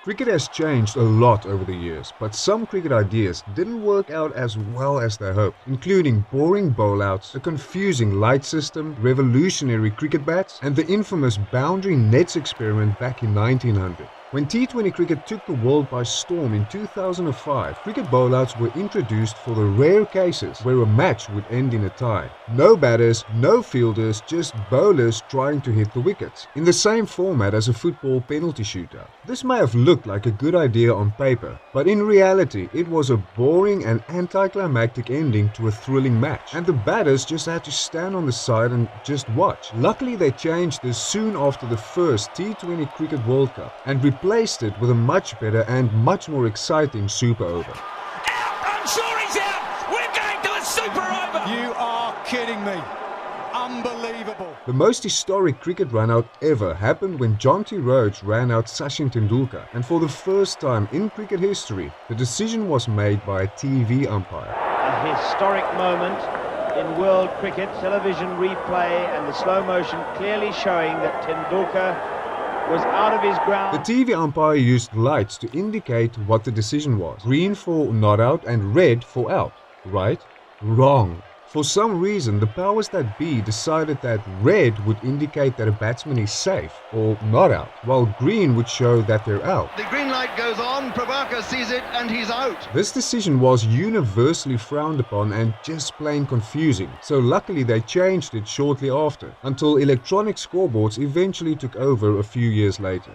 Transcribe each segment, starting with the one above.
Cricket has changed a lot over the years, but some cricket ideas didn't work out as well as they hoped, including boring bowlouts, a confusing light system, revolutionary cricket bats, and the infamous boundary nets experiment back in 1900. When T20 cricket took the world by storm in 2005, cricket bowlouts were introduced for the rare cases where a match would end in a tie. No batters, no fielders, just bowlers trying to hit the wickets, in the same format as a football penalty shootout. This may have looked like a good idea on paper, but in reality it was a boring and anticlimactic ending to a thrilling match, and the batters just had to stand on the side and just watch. Luckily they changed this soon after the first T20 Cricket World Cup and replaced it with a much better and much more exciting Super Over. Out! I'm sure he's out! We're going to a Super Over! You are kidding me. Unbelievable. The most historic cricket run-out ever happened when Jonty Rhodes ran out Sachin Tendulkar, and for the first time in cricket history, the decision was made by a TV umpire. A historic moment in world cricket, television replay and the slow motion clearly showing that Tendulkar was out of his ground. The TV umpire used lights to indicate what the decision was. Green for not out and red for out. Right? Wrong. For some reason, the powers that be decided that red would indicate that a batsman is safe or not out, while green would show that they're out. The green light goes on, Prabhakar sees it and he's out. This decision was universally frowned upon and just plain confusing, so luckily they changed it shortly after, until electronic scoreboards eventually took over a few years later.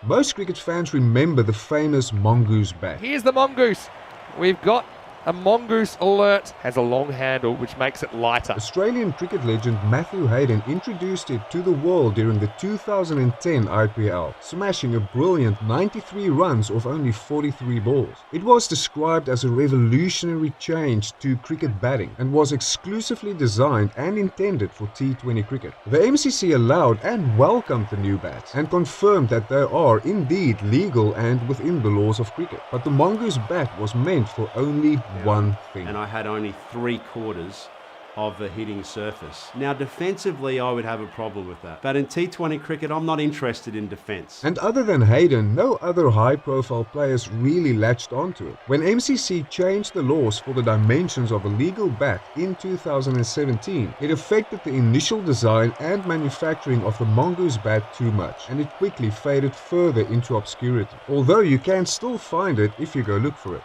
Most cricket fans remember the famous Mongoose bat. Here's the Mongoose. We've got a Mongoose alert. Has a long handle which makes it lighter. Australian cricket legend Matthew Hayden introduced it to the world during the 2010 IPL, smashing a brilliant 93 runs off only 43 balls. It was described as a revolutionary change to cricket batting and was exclusively designed and intended for T20 cricket. The MCC allowed and welcomed the new bats and confirmed that they are indeed legal and within the laws of cricket. But the Mongoose bat was meant for only one thing. And I had only 3/4 of the hitting surface. Now defensively I would have a problem with that, but in T20 cricket I'm not interested in defence. And other than Hayden, no other high-profile players really latched onto it. When MCC changed the laws for the dimensions of a legal bat in 2017, it affected the initial design and manufacturing of the Mongoose bat too much, and it quickly faded further into obscurity, although you can still find it if you go look for it.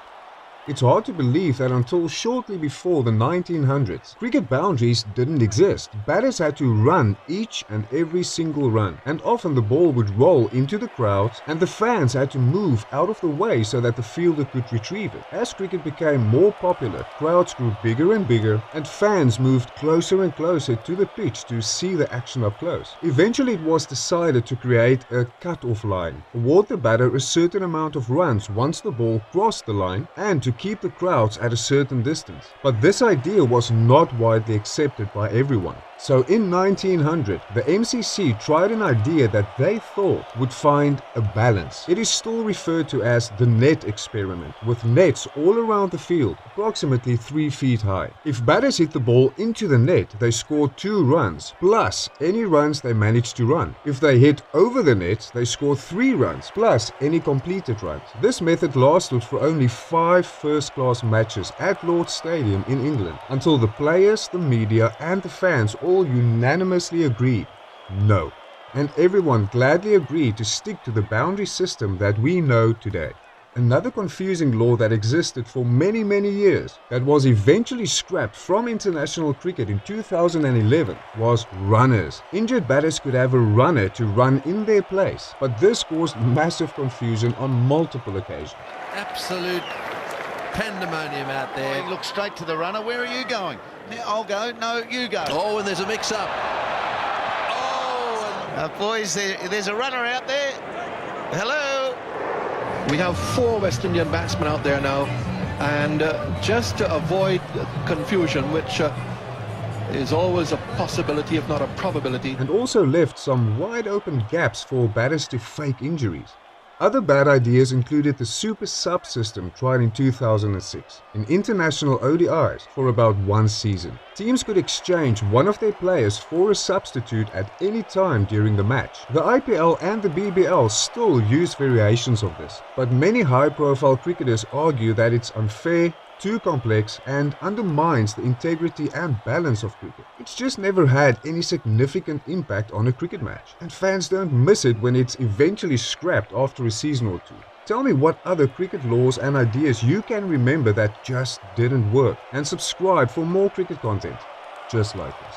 It's hard to believe that until shortly before the 1900s, cricket boundaries didn't exist. Batters had to run each and every single run, and often the ball would roll into the crowds and the fans had to move out of the way so that the fielder could retrieve it. As cricket became more popular, crowds grew bigger and bigger and fans moved closer and closer to the pitch to see the action up close. Eventually it was decided to create a cut-off line, award the batter a certain amount of runs once the ball crossed the line, and to keep the crowds at a certain distance. But this idea was not widely accepted by everyone. So in 1900, the MCC tried an idea that they thought would find a balance. It is still referred to as the net experiment, with nets all around the field, approximately 3 feet high. If batters hit the ball into the net, they score 2 runs, plus any runs they managed to run. If they hit over the net, they score 3 runs, plus any completed runs. This method lasted for only 5 first-class matches at Lord's Stadium in England, until the players, the media and the fans all unanimously agreed no, and everyone gladly agreed to stick to the boundary system that we know today. Another confusing law that existed for many years that was eventually scrapped from international cricket in 2011 was runners. Injured batters could have a runner to run in their place, but this caused massive confusion on multiple occasions. Absolute pandemonium out there. He looks straight to the runner. Where are you going? I'll go. No, you go. Oh, and there's a mix-up. Oh, Boys, there's a runner out there. Hello. We have 4 West Indian batsmen out there now, and just to avoid confusion, which is always a possibility, if not a probability. And also left some wide open gaps for batters to fake injuries. Other bad ideas included the super sub system tried in 2006 in international ODIs for about one season. Teams could exchange one of their players for a substitute at any time during the match. The IPL and the BBL still use variations of this, but many high-profile cricketers argue that it's unfair, too complex, and undermines the integrity and balance of cricket. It's just never had any significant impact on a cricket match, and fans don't miss it when it's eventually scrapped after a season or two. Tell me what other cricket laws and ideas you can remember that just didn't work, and subscribe for more cricket content just like this.